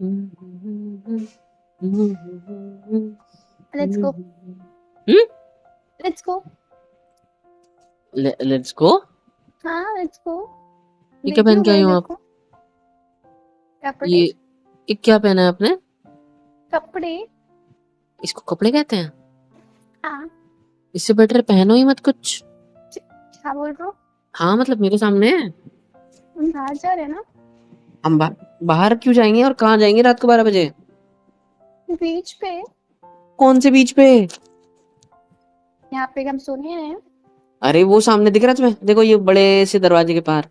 Let's go, hmm, let's go. Let's go. हाँ let's go. ये क्या बेबी पहन हो के आई गए हो आप? देखो कपड़े। ये ये क्या पहना है आपने? कपड़े। इसको कपड़े कहते हैं? हाँ। इससे बेटर पहनो ही मत कुछ। क्या बोल रहे हो? हाँ मतलब मेरे सामने। हम बाहर जा रहे हैं ना। हम बाहर क्यों जाएंगे और कहाँ जाएंगे रात को 12 बजे? बीच पे। कौन से बीच पे? यहाँ पे हम सोने हैं। अरे वो सामने दिख रहा है तुम्हें? देखो ये बड़े से दरवाजे के पार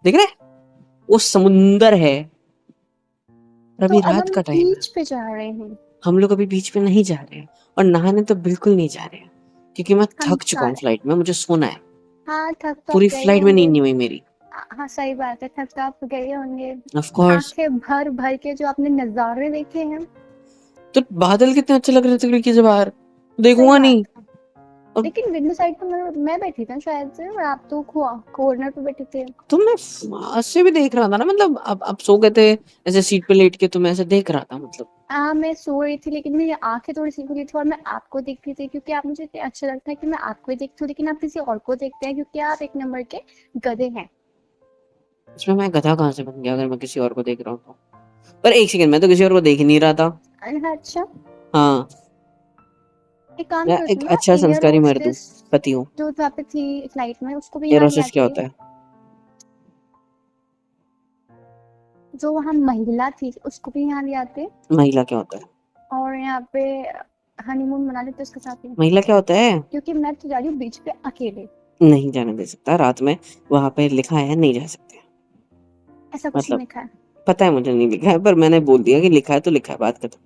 दिख रहा है? वो समुंदर है। और तो अभी अब रात हम का टाइम है। बीच पे जा रहे हैं। हम लोग अभी बीच पे नहीं जा रहे हैं और नहाने तो बिल्कुल नहीं जा रहे हैं क्योंकि मैं हम थक चुका जा हूँ रहे हैं। फ्लाइट में, मुझे सोना है। हाँ थक तो आप पूरी गए फ्लाइट में होंगे। नींद नहीं हुई मेरी। हाँ सही बात है, थक तो आप गए होंगे। Of course. आंखें भर भर के जो आपने नजारे देखे हैं। तो बादल कितने अच्छे लग रहे थे खिड़की से बाहर, सही देखूंगा बात नहीं। है। अब लेकिन विंडो साइड पे मैं बैठी थी शायद से, और आप तो कॉर्नर पे बैठे थे। तो मैं पास से भी देख रहा था ना, मतलब अब सो गए थे ऐसे सीट पे लेट के, तो मैं ऐसे देख रहा था मतलब। हाँ मैं सो रही थी, लेकिन मेरी आंखें थोड़ी सी खुली थी और मैं आपको देख रही थी, क्योंकि आप मुझे इतने अच्छा लगता है कि मैं आपको ही देखती हूँ, लेकिन आप किसी और को देखते हैं क्योंकि आप एक नंबर के गधे हैं। इसमें मैं गधा कहाँ से बन गया अगर मैं किसी और को देख रहा हूँ तो? पर एक सेकंड, मैं तो किसी और को देख ही नहीं रहा था। अच्छा। हाँ। एक काम मैं करती एक हूँ ना, अच्छा एयर संस्कारी मर्द हूँ, होस्टेस पति हूँ। जो वहाँ पे थी फ्लाइट में, उसको भी एयर यहाँ ले होस्टेस क्या आती। होता है? जो वहाँ महिला थी उसको भी यहाँ ले आते, महिला क्या होता है? और यहाँ पे हनीमून मना लेते उसके साथ में। महिला क्या होता है? क्योंकि मैं तो जा रही हूँ बीच पे अकेले। नहीं जाने दे सकता रात में, वहां पे लिखा है नहीं जा सकते। ऐसा कुछ नहीं मतलब लिखा है। पता है मुझे नहीं लिखा है, पर मैंने बोल दिया कि लिखा है तो लिखा है, बात खत्म।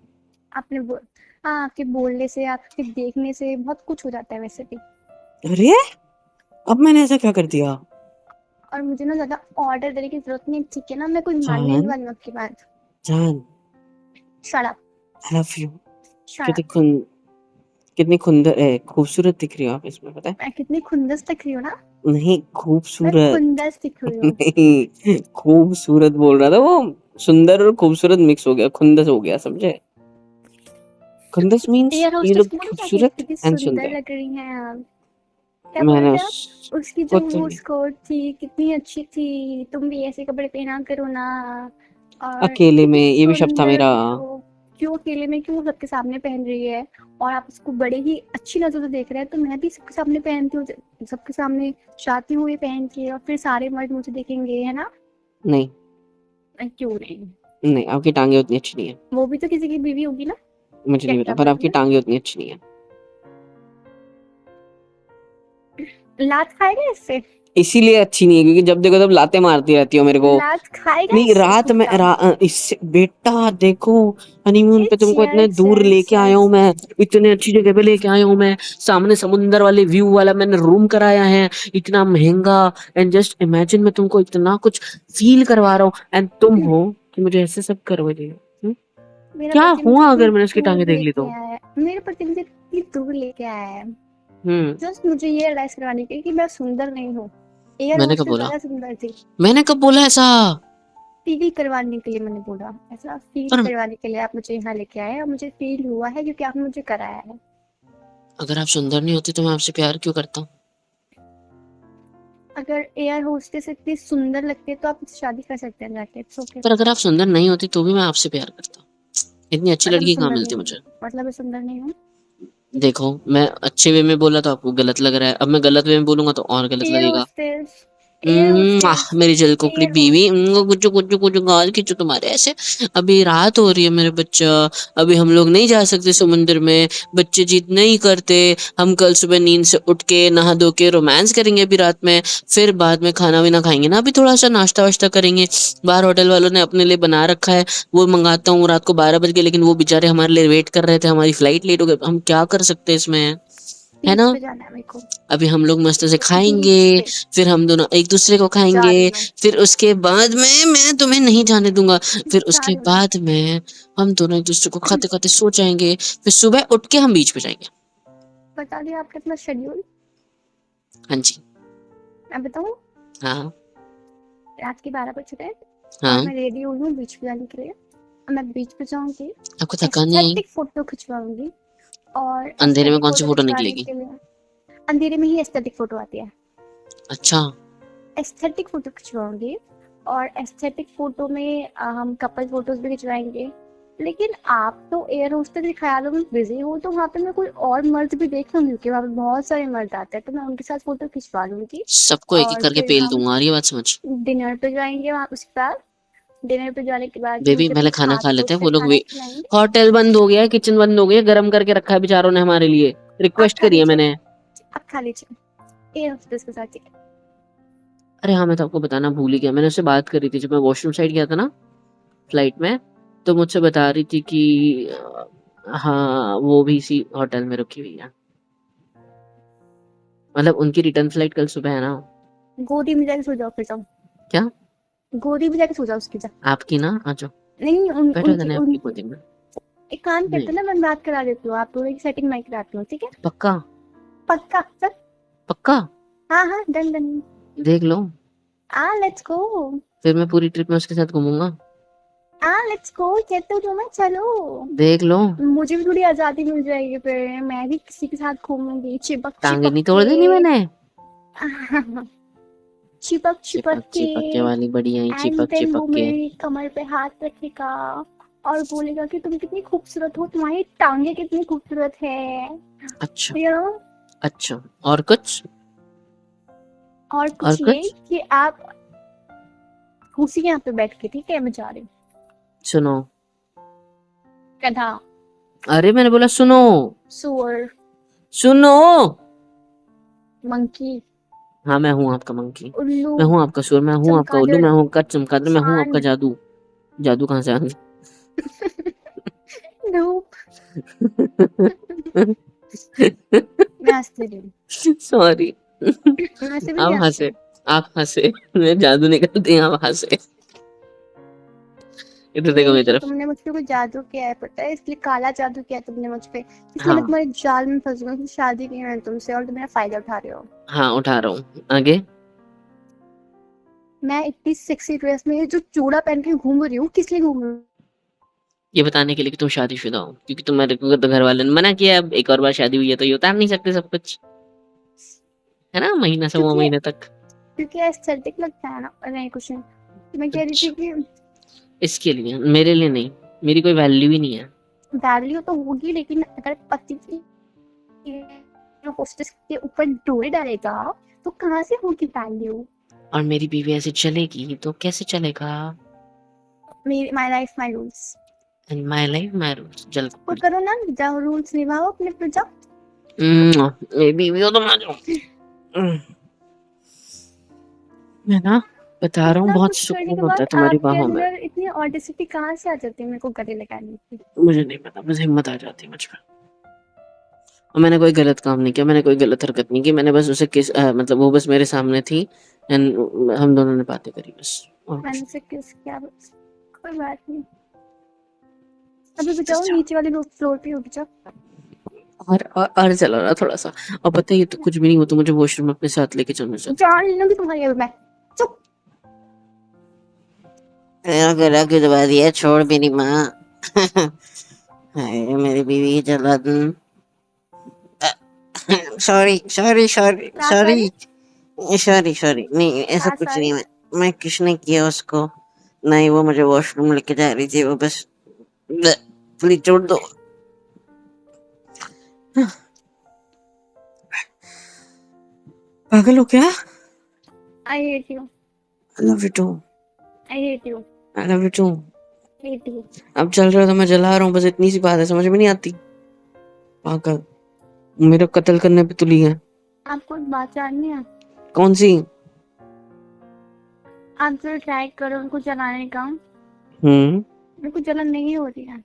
आपने बोल हाँ, आपके बोलने से आपके देखने से बहुत कुछ हो जाता है वैसे भी। अरे अब मैंने ऐसा क्या कर दिया? और मुझे ना ज्यादा ऑर्डर देने की जरूरत नहीं, ठीक है ना, मैं कोई मानने नहीं जान, वाली हूँ आपकी बात। जान, shut up. I love you. Shut कितनी अप। खुन कितनी खुंदर खूबसूरत दिख रही हो आप इसमें, पता है? मैं कितनी खुंदस दिख रही हूँ ना। नहीं मैं खूबसूरत। खुंदस दिख रही हूँ। नहीं खूबसूरत बोल रहा था वो। सुंदर और खूबसूरत मिक्स हो गया, खुंदस हो गया, समझे? खुंदस means air you hostess look को बोलो क्या कि खूबसूरत कितनी एंड सुंदर सुंदर। लग रही हैं आप। क्या बोले मैंने थे आप? उसकी उसको जो तो वो स्कर्ट थी कितनी अच्छी थी, तुम भी ऐसे कपड़े पहना करो ना। और अकेले में, कितनी ये भी शब्द था सुंदर मेरा। हो। क्यों अकेले में, क्यों सबके सामने पहन रही है? और आप उसको बड़े ही अच्छी नजर से देख रहे हैं, तो मैं भी सबके सामने पहनती हूँ। सबके सामने चाहती हूँ ये पहन के, और फिर सारे मर्द मुझे देखेंगे, है ना? नहीं, क्यों नहीं? नहीं आपकी टांगे उतनी अच्छी नहीं है। वो भी तो किसी की बीवी होगी ना। मुझे क्या नहीं पता, क्या पर बोला आपकी मैं? टांगे उतनी अच्छी नहीं है। लात खाएगा इससे? इसीलिए अच्छी नहीं है क्योंकि जब देखो तब लाते मारती रहती हो मेरे को। लात खाएगा नहीं इससे रात में कुत्ता? इससे बेटा देखो, हनीमून ये पे तुमको इतने चल दूर चल लेके चल। आया हूँ मैं। इतने अच्छी जगह पे लेके आया हूँ मैं। सामने समुंदर वाले व्यू वाला मैंने रूम कराया है, इतना महंगा। एंड जस्ट इमेजिन मैं तुमको इतना कुछ फील करवा रहा हूँ एंड तुम हो कि मुझे ऐसे सब करोगे? मेरा क्या पति मुझे हुआ इतनी अगर मैंने उसकी दूर टांगे देख ली लेके तो? आया है, मेरे पति मुझे इतनी दूर लेके आया है। हम्म। जस्ट मुझे ये रियलाइज करवाने के लिए कि मैं सुंदर नहीं हूँ। एयर मैंने कब होस्टेस बोला? ज्यादा सुंदर थी। मैंने कब बोला ऐसा? फील करवाने के लिए मैंने बोला, ऐसा फील पर करवाने के लिए आप मुझे यहाँ लेके आए, और मुझे फील हुआ है क्योंकि आपने मुझे कराया है। अगर आप सुंदर नहीं होती तो मैं आपसे प्यार क्यों करता? अगर एयर होस्टेस इतनी सुंदर लगती है तो आप मुझसे शादी कर सकते हैं जाके, इट्स ओके। पर अगर आप सुंदर नहीं होती तो भी मैं आपसे प्यार करता। इतनी अच्छी मतलब मैं लड़की कहाँ सुंदर मिलती नहीं हूँ, मुझे? मतलब मैं सुंदर नहीं हूँ। देखो मैं अच्छे वे में बोला तो आपको गलत लग रहा है, अब मैं गलत वे में बोलूंगा तो और गलत एयर लगेगा। होस्टेस। Air hostess. मेरी जल कोकड़ी एयर बीवी, होस्ट। कुछ कुछ कुछ गाल खींचो तुम्हारे ऐसे। अभी रात हो रही है मेरे बच्चा। अभी हम लोग नहीं जा सकते समुद्र में। बच्चे जिद नहीं करते। हम कल सुबह नींद से उठ के नहा धो के रोमांस करेंगे अभी रात में। फिर बाद में खाना वाना खाएंगे ना, अभी थोड़ा सा नाश्ता वाश्ता करेंगे। बाहर होटल वालों ने अपने लिए बना रखा है, वो मंगाता हूँ रात को 12 बज के, लेकिन वो बेचारे हमारे लिए वेट कर रहे थे, हमारी फ्लाइट लेट हो गई, हम क्या कर सकते हैं इसमें? है बीच ना? पे जाना है मेरे को। अभी हम लोग मस्त से खाएंगे। बीच पे। फिर हम दोनों एक दूसरे को जा खाएंगे। रही हूँ फिर उसके बाद में मैं तुम्हें नहीं जाने दूंगा। फिर जा उसके रही हूँ मैं। बाद में हम दोनों एक दूसरे को खाते खाते सो जाएंगे, फिर सुबह उठ के हम बीच पे जाएंगे। बता दिया आपने अपना शेड्यूल। हाँ जी। मैं बताऊँ? हाँ। रात के 12 बज रहे हैं और हाँ। मैं रेडी हुई हूँ बीच पे जाने के लिए। मैं बीच पे जाऊंगी, आपको थकान नहीं आई? Aesthetic photo खिंचवाऊंगी। और अंधेरे में एस्थेटिक कौन सी फोटो फोटो खिंचवाने निकलेगी? के लिए अंधेरे में ही एस्थेटिक फोटो आती है। अच्छा। एस्थेटिक फोटो खिंचवाऊंगी, और एस्थेटिक फोटो में हम कपल फोटोज भी खिंचवाएंगे। लेकिन आप तो एयर होस्टेस के ख्यालों में बिजी हो, तो वहाँ पे मैं कोई और मर्द भी देख लूंगी, क्योंकि वहाँ पे बहुत सारे मर्द आते हैं, तो मैं उनके साथ फोटो खिंचवा लूंगी। सबको एक एक और करके फिर पेल हम दूंगा, आ रही है बात समझ? डिनर पे जाएंगे, वहाँ उसके बाद डिनर पे जाने के बाद बेबी मुझे पहले अपने खाना खा हाथों लेते हैं, से वो लोग खाना खिलाएंगे। होटल बंद हो गया है, किचन बंद हो गई है, गर्म करके रखा है बेचारों ने हमारे लिए, आप रिक्वेस्ट खा करी है लीजिए, मैंने। आप खा लीजिए एयर होस्टेस के साथ, ठीक है। अरे हाँ, मैं तो आपको बताना भूल ही गया, मैंने उससे बात करी थी जब मैं वॉशरूम साइड गया था ना फ्लाइट में, तो मुझसे बता रही थी कि हाँ वो भी इसी होटल में रुकी हुई है, मतलब उनकी रिटर्न फ्लाइट कल सुबह है ना। गोदी में जाके सो जाओ, फिर जाओ क्या? गोदी में जाके सो जाओ उसकी, जा। आपकी ना, आ जाओ, नहीं, बैठो इधर, उनकी नहीं आपकी उनकी गोदी में। एक काम करते नहीं, हैं ना, मैं बात करा देती हूँ, आप दोनों की सेटिंग मैं कराती हूँ, ठीक है। पक्का? पक्का चल। पक्का? हाँ हाँ, डन डन। देख लो, लेट्स गो। फिर मैं पूरी ट्रिप में उसके साथ घूमूंगा। लेट्स गो, कहते हो तो मैं, चलो। देख लो। मुझे भी थोड़ी आजादी मिल जाएगी, फिर मैं भी किसी के साथ घूमूंगी, चिपक टांगे चिपक नहीं तोड़ के। देनी मैंने? चिपक चिपक चिपक के। चिपक के वाली बढ़िया ही, एंड चिपक देन चिपक वो के। मेरी कमर पे हाथ रखेगा और बोलेगा कि तुम कितनी खूबसूरत हो, तुम्हारी टांगे कितनी खूबसूरत है, अच्छा। You know. अच्छा, और कुछ? और और कुछ ये कुछ? कि आप उसी यहाँ पे बैठ के, ठीक है, मैं जा रही हूँ। सुनो। गधा। अरे मैंने बोला सुनो। सुअर। सुनो। मंकी। हाँ, मैं हूँ आपका मंकी, उल्लू। मैं हूँ आपका सुर, मैं हूँ आपका उल्लू, चमगादड़। मैं हूँ आपका चमगादड़, मैं हूँ आपका चांद। जादू। जादू कहाँ से आ धूप। गया? मैं हंस रही हूँ। सॉरी। मैं वैसे भी नहीं आप हंसती। हंसे, आप हंसे, मैं जादू निकल दी, आप हंसे। इधर देखो नहीं मेरी तो तरफ। तुमने मुझ पे कुछ जादू किया है, पता है, इसलिए काला जादू किया है तुमने मुझ पे, इसलिए मैं हाँ तुम्हारे जाल में फंस गई हूँ। शादी की है तुमसे और तुम मेरा फायदा उठा रहे हो। हाँ, उठा रहा हूँ, आगे। मैं इतनी सेक्सी ड्रेस में जो चूड़ा पहन के घूम रही हूँ, किस लिए घूम रही हूँ? ये बताने के लिए कि तुम शादीशुदा हो, क्योंकि तुम्हारे को तो घर वाले ने मना किया, अब एक और बार शादी हुई है तो ये उतार नहीं सकते सब कुछ, है ना, महीना से वो क्योंकि महीने तक। क्योंकि एस्थेटिक लगता है ना, और नहीं कुछ नहीं। तो मैं कह रही थी अच्छा, कि इसके लिए, मेरे लिए नहीं, मेरी कोई वैल्यू ही नहीं है। वैल्यू तो होगी, लेकिन अगर पति की होस्टेस के ऊपर डोरी डालेगा तो कहाँ से होगी वैल्यू। और मेरी बीवी ऐसे चलेगी तो कैसे चलेगा? मेरी my life my rules. And my life my rules, जल तो करो ना, जाओ रूल्स निभाओ अपने पे, जाओ। मेरी बीवी हो तो मैं जाऊं। मैं ना बता रहा हूँ, इतना बहुत कुछ करने सुकून के होता है बाद तुम्हारी आपके बाहों में। अंदर इतनी ऑडेसिटी कहाँ से आ जाती है मेरे को गले लगाने की। मुझे नहीं पता, बस हिम्मत आ जाती है मुझ में। और मैंने कोई गलत काम नहीं किया, मैंने कोई गलत हरकत नहीं की, मैंने बस उसे मतलब वो बस मेरे सामने थी, एंड हम दोनों ने बातें करी बस, और कुछ मैंने उसे किस किया, बस। कोई बात नहीं। अभी भी नहीं। जाओ, नीचे वाले फ्लोर पे उठ जाओ। और चला रहा थोड़ा सा, और पता है ये तो कुछ भी नहीं, वो तो मुझे वॉशरूम अपने साथ लेके चलना चाहती जान लूंगी तुम्हारी अभी मैं। चुप। है। गला क्यों दबा दिया, छोड़ मेरी माँ। हाय मेरी बीवी की जलाद। सॉरी सॉरी सॉरी क्या सॉरी सारी। सॉरी सॉरी, नहीं ऐसा क्या कुछ नहीं, सारी। मैं कुछ नहीं किया उसको, नहीं वो मुझे वॉशरूम लेके जा रही थी, वो बस, प्लीज छोड़ दो। पागल हो क्या? I hate you. I love you too. I hate you. I love you too. Hate you. अब चल रहा था, मैं जला रहा हूँ, बस इतनी सी बात है, समझ में नहीं आती। पागल, मेरा कत्ल करने पे तुली है। आपको एक बात जाननी है। कौन सी? आप जो ट्राई करो उनको जलाने का, हम्म। मेरे को जलन नहीं हो रही है,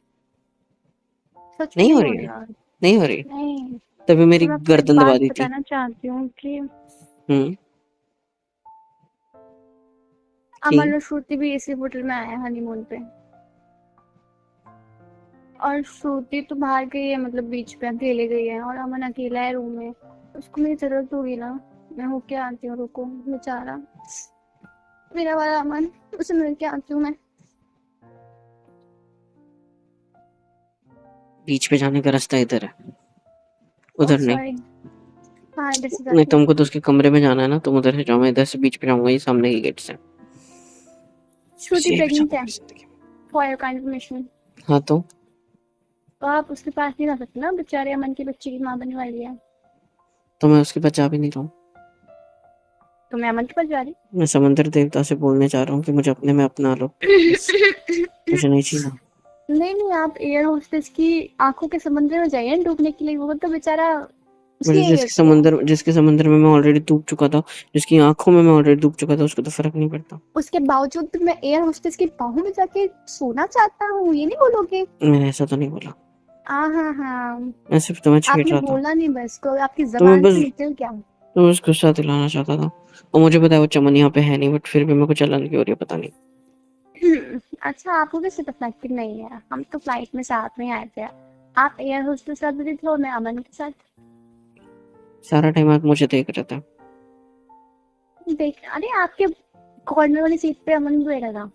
सच में नहीं नहीं हो हो रही रही है? यार। नहीं हो रही? नहीं। तभी मेरी तो मैं आपको एक गर्दन दबा बात दी थी। बताना चाहती हूँ कि हम्म। अमन ठीक। और श्रुति भी इसी होटल में आए हैं हनीमून पे। और श्रुति तो बाहर गई है, मतलब बीच पे अकेले गई है, और अमन अकेला है रूम में। उसको मेरी जरूरत होगी ना, मैं होके आती हूँ, रुको, बेचारा मेरा वाला अमन, उसे मिल के आती हूँ मैं। बीच पे जाने का रास्ता इधर है, ओह उधर नहीं। सॉरी। हाँ इधर से नहीं, जाती हूँ। तुमको तो उसके कमरे में जाना है ना, तुम उधर से जाओ, मैं इधर से बीच पे जाऊंगा, ये सामने ही गेट से। बस श्रुति यही प्रेग्नेंट बचा है, मेरी जिंदगी में। For your information. हाँ तो तो आप उसके पास नहीं जा सकते ना, बेचारे अमन के बच्चे की माँ बनने वाली है। मैं उसके पास जा भी नहीं रहा हूँ। तो मैं अमन के पास जा रही मैं समंदर देवता से बोलने जा रहा हूँ कि मुझे अपने में अपना लो, बस। हूँ। मुझे नहीं चाहिए। नहीं नहीं, आप एयर होस्टेस की आंखों के समुद्र में जाइए डूबने के लिए, वो तो बेचारा उसकी मुझे यही गलती है। जिसके समंदर में मैं ऑलरेडी डूब चुका था, जिसकी आंखों में मैं ऑलरेडी डूब चुका था, उसको तो फर्क नहीं पड़ता। उसके बावजूद भी मैं एयर होस्टेस की बाहों में जाके सोना चाहता हूँ, ये नहीं बोलोगे? मैंने ऐसा तो नहीं बोला, हाँ हाँ, मैं सिर्फ तुम्हें छेड़ आपने रहा था। बोला नहीं, बस को आपकी तुम्हें जबान बस से निकल गया। तुम्हें बस गुस्सा दिलाना चाहता था। और मुझे पता है वो चमन यहाँ पे है नहीं, बट फिर भी मेरे को जलन क्यों हो रही है पता नहीं। अच्छा, आपको किसी पे फ्लाइट नहीं है, हम तो फ्लाइट में साथ में आए थे। आप एयर होस्टेस के साथ भी थे और मैं अमन के साथ। सारा टाइम आप मुझे देख रहे थे। देख, अरे आपके कॉर्नर वाली सीट पे अमन बैठा था।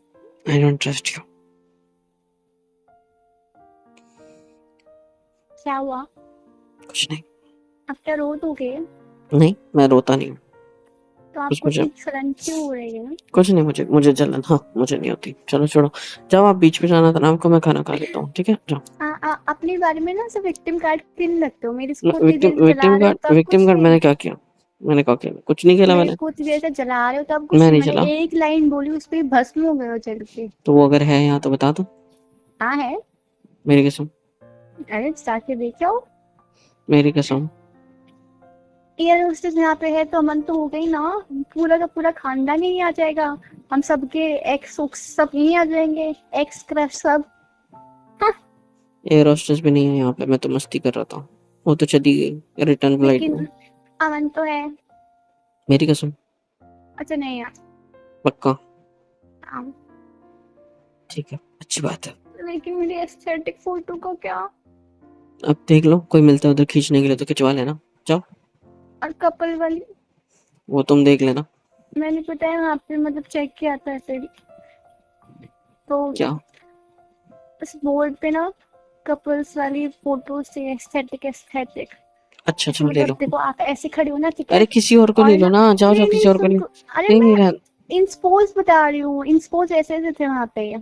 I don't trust you. क्या हुआ? कुछ नहीं। आप क्या रो दोगे? नहीं, मैं रोता नहीं हूँ। तो बस आपको मुझे इतनी जलन क्यों हो रही है? कुछ नहीं, मुझे जलन, हाँ मुझे नहीं होती। चलो छोड़ो, जाओ आप बीच पे जाना था ना आपको, मैं खाना खा लेता हूँ, ठीक है जाओ। अपने बारे में ना सिर्फ विक्टिम कार्ड क्यों लगते हो? मेरे को इतनी विक्टिम देर से जला विक्टिम रहे हो कार्ड तब विक्टिम कुछ कार्ड नहीं। मैंने क्या किया? मैंने क्या किया? कुछ नहीं खेला मेरे मैंने। को इतनी देर से जला रहे हो तब कुछ मैं नहीं, नहीं मैंने चला। एक लाइन बोली उस पे भस्म हो गए हो जल के। तो वो अगर है यहाँ तो बता दो। हाँ है। मेरी कसम। अरे जाके देखो। मेरी कसम। एयर होस्टेस यहाँ पे है तो अमन तो हो गई ना, पूरा का पूरा खानदान यही आ जाएगा। हम सबके एक्स सब यहीं आ जाएंगे, एक्स क्रश सब। हाँ, एयर होस्टेस भी नहीं है यहाँ पे, मैं तो मस्ती कर रहा था। वो तो चली गई रिटर्न फ्लाइट में। लेकिन अमन तो है। मेरी कसम। अच्छा नहीं यार। पक्का। हाँ, ठीक है, अच्छी बात है। लेकिन मेरी एस्थेटिक फोटो का क्या? अब देख लो, कोई मिलता है उधर खींचने के लिए तो खिंचवा लेना। जाओ। और कपल वाली? वो तुम देख लेना। मैंने पता है वहाँ पे मतलब चेक किया था ऐसे, तो क्या? उस बोर्ड पे ना कपल्स वाली फोटो से एस्थेटिक एस्थेटिक अच्छा ऐसे, अच्छा, ले मतलब लो। देखो आप ऐसे खड़े हो ना, ठीक है? अरे किसी और को ले और लो ना, ना, जाओ जाओ नहीं नहीं किसी और को ले। सुन, अरे नहीं नहीं मैं रहन। इंस्पोज बता रही हूँ, इंस्पोज ऐसे ऐसे थे वहाँ पे।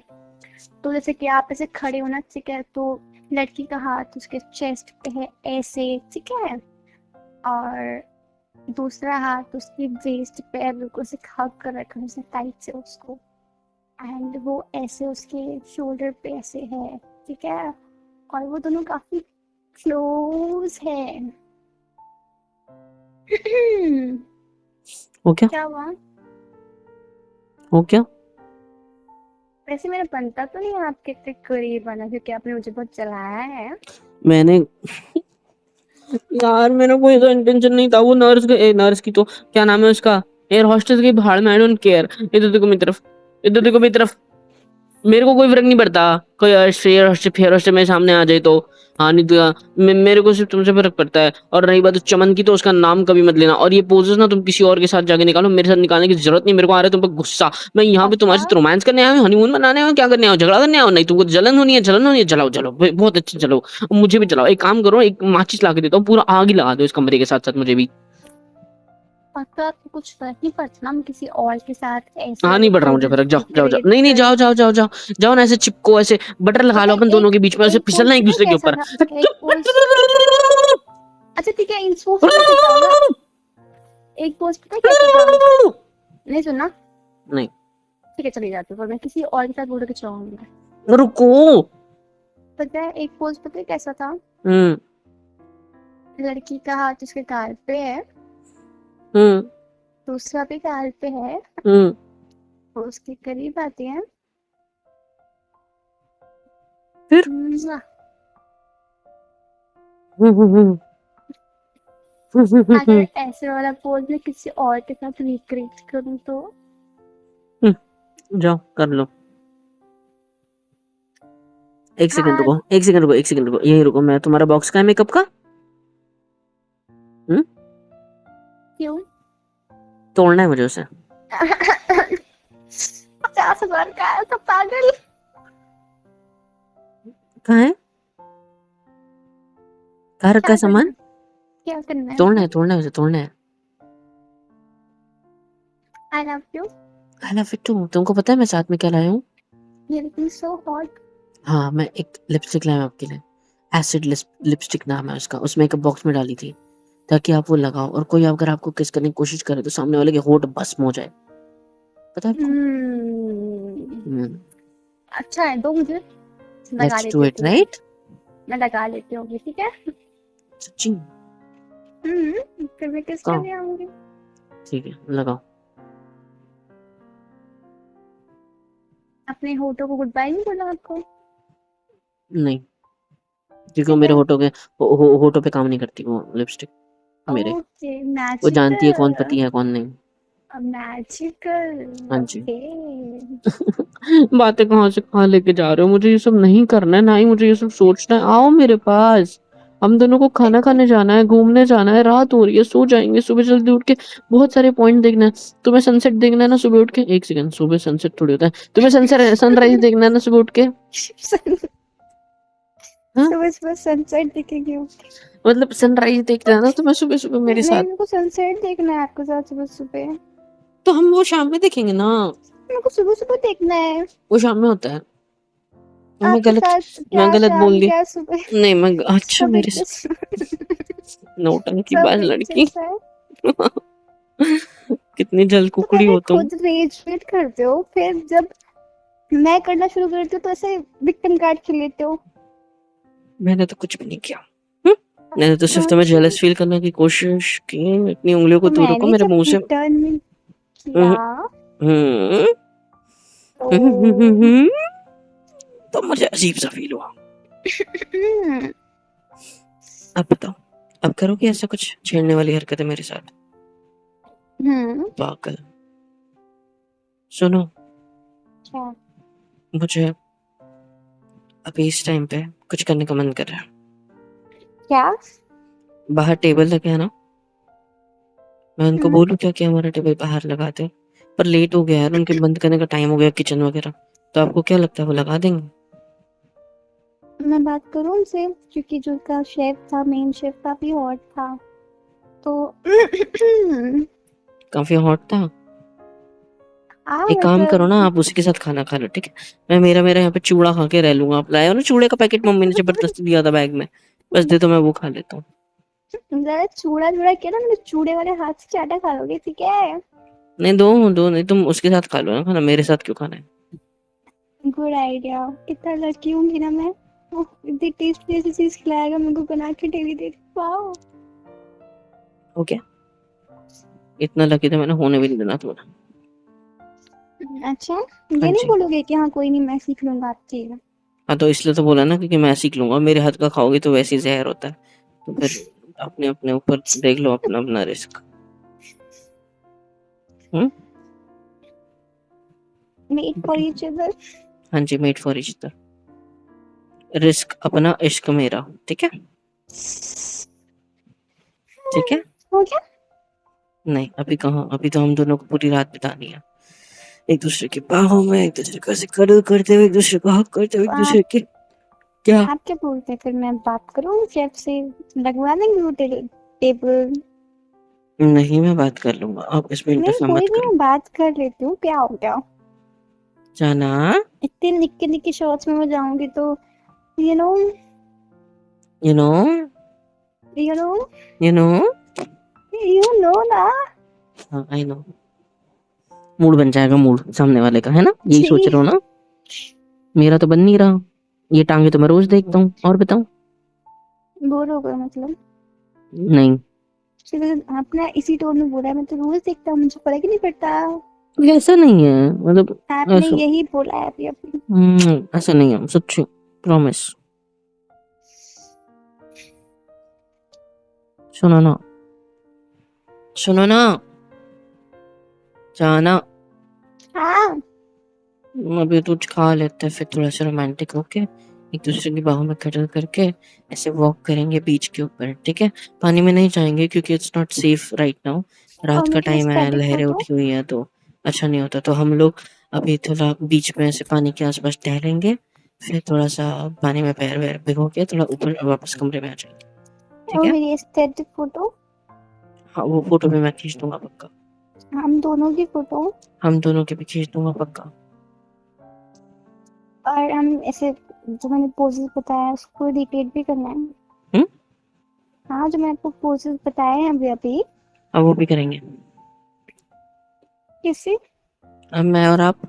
तो जैसे कि आप ऐसे खड़े हो ना, ठीक है, तो लड़की का हाथ उसके चेस्ट पे है ऐसे, ठीक है, और दूसरा हाथ उसकी वेस्ट पे है, बिल्कुल से हग कर रखा है उसने टाइट से उसको, एंड वो ऐसे उसके शोल्डर पे ऐसे है, ठीक है, और वो दोनों काफी क्लोज है। हो क्या? क्या हुआ? हो क्या? वैसे मेरा बनता तो नहीं है आपके इतने करीब आना, क्योंकि आपने मुझे बहुत जलाया है। मैंने यार मेरा कोई ऐसा इंटेंशन नहीं था। वो नर्स की तो क्या नाम है उसका, एयर हॉस्टेस की भाड़ में, आई डोंट केयर। इधर देखो मेरी तरफ, इधर देखो मेरी तरफ। मेरे को कोई फर्क नहीं पड़ता। कोई फेयर हॉस्टेस मेरे सामने आ जाए तो। हाँ नहीं तो मेरे को सिर्फ तुमसे फर्क पड़ता है। और रही बात उस चमन की, तो उसका नाम कभी मत लेना। और ये पोजेस ना तुम किसी और के साथ जाके निकालो, मेरे साथ निकालने की जरूरत नहीं। मेरे को आ रहा है तुम पर गुस्सा। मैं यहाँ पे तुम्हारे पापा, साथ रोमांस करने आया हूँ, हनीमून मनाने आया हूँ, क्या करने आया हूँ? झगड़ा करने आया हूँ? नहीं, तुमको जलन होनी है, जलन होनी है, जलाओ जलाओ बहुत अच्छे जलाओ। मुझे भी जलाओ। एक काम करो, एक माचिस ला के देता हूँ, पूरा आग ही लगा दो इस कमरे के साथ साथ मुझे भी। पापा आपको कुछ फर्क नहीं पड़ता ना, हम किसी और के साथ हाँ ऐसे नहीं पड़ रहा मुझे फर्क। जाओ जाओ जाओ, क्रिएट नहीं नहीं, जाओ करें। जाओ जाओ जाओ। जाओ ना, ऐसे चिपको, ऐसे बटर लगा पता लो है अपन दोनों एक के बीच में, ऐसे एक फिसलना पोस्ट एक पता है दूसरे के कैसा ऊपर। था, एक पोस्ट। अच्छा ठीक है, इन पोस्ट पे मत जाओ ना। एक पोस्ट पता है कैसा था? नहीं सुनना। नहीं। ठीक है चली जाती हूँ, पर मैं किसी और के साथ फोटो खिंचवाऊंगी। रुको। पता है एक पोस्ट पता है कैसा था? हम्म। लड़की का हाथ उसके गाल पे है, हम्म। दूसरा भी गाल पे है, हम्म। वो उसके करीब आती है। फिर मुआ। हम्म। अगर ऐसे वाला पोज मैं किसी और के साथ रिक्रिएट करूँ तो? जाओ कर लो। एक सेकंड हाँ। रुको, एक सेकंड रुको, एक सेकंड रुको, यही रुको। मैं तुम्हारा बॉक्स का है मेकअप का। हम्म। क्यों? तोड़ना है मुझे उसे। 50,000 का है तो पागल। कहाँ है? घर का क्या करना सामान है? क्या करना है? तोड़ना है, तोड़ना है, उसे तोड़ना है। I love you. I love you too. तुमको पता है मैं साथ में क्या लाया हूँ? You looking so hot. हाँ, मैं एक लिपस्टिक लाया हूँ आपके लिए। एसिड लिपस्टिक नाम है उसका। उसमें एक बॉक्स में डाली थी ताकि आप वो लगाओ और कोई अगर आपको किस करने की कोशिश करे तो सामने वाले के होठ भस्म हो जाए। पता है आपको? अच्छा है, दो मुझे, लगा लेट्स डू लेती हूँ इट, अभी मैं। राइट? मैं लगा लेती हूँ अभी, ठीक है। सच्ची? फिर मैं किस कहाँ? करने आऊंगी। ठीक है, लगाओ। अपने होठों को गुड बाय नहीं बोला आपको? नहीं, क्योंकि वो ठीक मेरे है। होठों पे काम नहीं करती वो लिपस्टिक मेरे। ओके, वो जानती है कौन मैजिकल। पति है कौन नहीं। मैजिकल, हाँ जी। ओके। बातें कहाँ से कहाँ लेके जा रहे हो? मुझे ये सब नहीं करना है, ना ही मुझे ये सब सोचना है। आओ मेरे पास। हम दोनों को खाना खाने जाना है, घूमने जाना है, रात हो रही है, सो जाएंगे, सुबह जल्दी उठ के बहुत सारे पॉइंट देखना है। तुम्हें सनसेट देखना है ना सुबह उठ के? एक सेकंड, सुबह सनसेट थोड़ी होता है। तुम्हें सनराइज देखना है ना सुबह उठ के? हाँ, सुबह सुबह सनसेट दिखेगी। मतलब सनराइज देखना है ना तुम्हें सुबह सुबह मेरे नहीं, साथ? मेरे को सनसेट देखना है आपके साथ सुबह सुबह। तो हम वो शाम में देखेंगे ना। मेरे को सुबह सुबह देखना है वो शाम में होता है। आपके साथ। मैं क्या गलत बोल शाम, दी। क्या सुबह। नहीं मैं अच्छा सब एक मेरे जैसा। नौटंकी सब बाज एक लड़की। जैसा है। कितनी जल तो कुकड़ी पहले हो तुम। खुद रेज वेट करते हो, फिर जब मैं करना शुरू करती हूँ तो ऐसे विक्टिम कार्ड खेल लेते हो। मैंने तो कुछ भी नहीं किया। हम्म? मैंने तो सिर्फ तुम्हें अच्छा, जेलस फील करने की कोशिश की। इतनी उंगलियों को तो दूर रखो मैंने मेरे जब मुंह से। रिटर्न में हम्म, किया हम्म, तो हम्म, तो मुझे अजीब सा फील हुआ। अब बताओ, अब करोगे ऐसा कुछ छेड़ने वाली हरकतें मेरे साथ? हम्म। पागल। सुनो, क्या? मुझे अभी इस टाइम पे कुछ करने का मन कर रहा है। क्या? बाहर टेबल लगे है ना, मैं उनको हम्म। बोलूं क्या कि हमारा टेबल बाहर लगा दे? पर लेट हो गया यार, उनके बंद करने का टाइम हो गया किचन वगैरह। तो आपको क्या लगता है वो लगा देंगे? मैं बात करूँ उनसे, क्योंकि जो का शेफ था, मेन शेफ काफी हॉट था, तो काफी हॉट था। हाँ एक काम करो ना, मतलब। आप उसी के साथ खाना खा लो, ठीक है? मैं मेरा मेरा यहाँ पे चूड़ा खा के रह लूंगा। आप लाए हो ना चूड़े का पैकेट, मम्मी ने जबरदस्ती दिया था बैग में। बस दे तो मैं वो खा लेता हूँ। जरा चूड़ा चूड़ा किया ना, मेरे चूड़े वाले हाथ से चाटा खा लोगे, ठीक है। नहीं दो दो, नहीं तुम उसके साथ खा लो ना खाना, मेरे साथ क्यों खाना है? गुड आइडिया, कितना लकी हूँगी ना मैं। ओह, इतनी टेस्टी ऐसी चीज खिलाएगा मेरे को बना के डेली डेली, वाओ। हो गया। इतना लकी तो मैंने होने भी नहीं देना तुम्हें। अच्छा, हाँ ये नहीं जी। बोलोगे कि हाँ कोई नहीं, मैं सीख लूंगा आपकी। हाँ तो इसलिए तो बोला ना, क्योंकि मैं सीख लूंगा। मेरे हाथ का खाओगे तो वैसे ही जहर होता है। तो फिर अपने अपने ऊपर देख लो, अपना अपना risk. Hmm. Made for each other. हाँ जी, made for each other. Risk अपना, इश्क मेरा। ठीक है? ठीक है। हो गया। नहीं अभी कहाँ, अभी तो हम दोनों को पूरी रात बितानी है एक दूसरे की बाहों में, एक दूसरे को ऐसे कडल करते हुए, एक दूसरे को हक करते हुए, तो एक दूसरे के। क्या? आप क्या बोलते हैं, फिर मैं बात करूँ शेफ से, लगवा देंगे वो टेबल। नहीं मैं बात कर लूंगा, आप इसमें नहीं इंटरफेयर कोई मत नहीं, करो। मैं बात कर लेती हूँ, क्या हो गया। जाना। इतने निक्के निक्के शॉर्ट्स में मैं जाऊंगी तो, you know, you know. You know, you know. You know ना। हाँ आई नो। मूड बन जाएगा, मूड सामने वाले का, है ना? यही सोच छी, रहे हो ना? मेरा तो बन नहीं रहा। ये टांगे तो मैं रोज देखता हूँ, और बताऊं? बोर हो गए मतलब। नहीं। चलो, आपने इसी टोन में बोला है, मैं तो रोज देखता हूँ, मुझे फर्क ही नहीं पड़ता। ऐसा नहीं है, मतलब आपने ऐसा। यही बोला है अभी अभी। ऐसा नहीं है सच्ची। प्रॉमिस। सुनो ना, सुनो ना। जाना। हाँ। अभी कुछ खा लेते हैं, फिर थोड़ा सा रोमांटिक होके एक दूसरे की बाहों में कटल करके ऐसे वॉक करेंगे बीच के ऊपर, ठीक है? पानी में नहीं जाएंगे क्योंकि it's not safe right now. और रात का मुझे टाइम है, एस्थेटिक लहरें फोटो। उठी हुई हैं तो अच्छा नहीं होता। तो हम लोग अभी थोड़ा बीच में ऐसे पानी के आसपास टहलेंगे, फिर थोड़ा सा पानी में पैर वैर भिगो के थोड़ा ऊपर वापस कमरे में आ जाएंगे। ठीक और है? मेरी एस्थेटिक फोटो, हाँ, वो फ़ोटो भी मैं खींच दूँगा पक्का। हम दोनों की फोटो, हम दोनों की भी खींच दूँगा पक्का। और हम ऐसे जो मैंने पोजेस बताया उसको रिपीट भी करना है। हुँ? हाँ, जो मैंने आपको पोजेस बताए हैं अभी-अभी, हाँ, वो भी करेंगे। किससे? अब मैं और आप,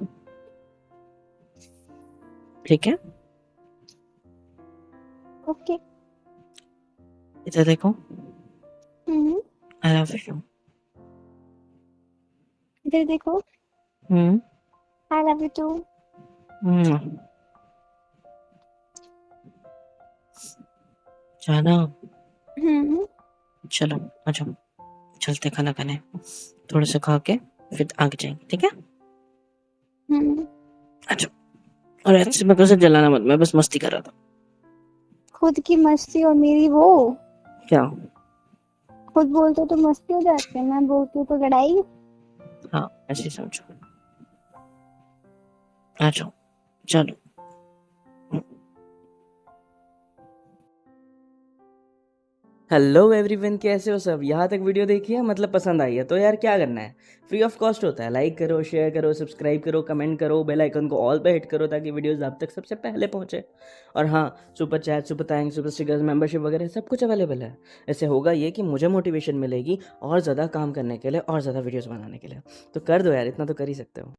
ठीक है? ओके। इधर देखो, हुँ, आई लव यू। इधर देखो, हुँ, आई लव यू टू। हुँ। जाना, हुँ, चलो आ जाओ, चलते खाना खाने। थोड़ा सा खा के फिर आगे जाएँगे, ठीक है? हुँ। आ जाओ। और ऐसे मेरे को ऐसे जलाना मत, मैं बस मस्ती कर रहा था। खुद की मस्ती और मेरी वो, क्या? खुद बोलते हो तो मस्ती हो जाती है, मैं बोलती हूँ तो लड़ाई। हाँ, ऐसे ही समझो। आ जाओ, चलो। हेलो एवरीवन, कैसे हो सब? यहाँ तक वीडियो देखी है, मतलब पसंद आई है तो यार क्या करना है, फ्री ऑफ कॉस्ट होता है। लाइक करो, शेयर करो, सब्सक्राइब करो, कमेंट करो, बेल आइकन को ऑल पे हिट करो ताकि वीडियोस आप तक सबसे पहले पहुंचे। और हाँ, super chat, super thanks, super stickers, membership वगैरह सब कुछ अवेलेबल है। ऐसे होगा ये कि मुझे मोटिवेशन मिलेगी और ज़्यादा काम करने के लिए और ज़्यादा वीडियोज़ बनाने के लिए। तो कर दो यार, इतना तो कर ही सकते हो।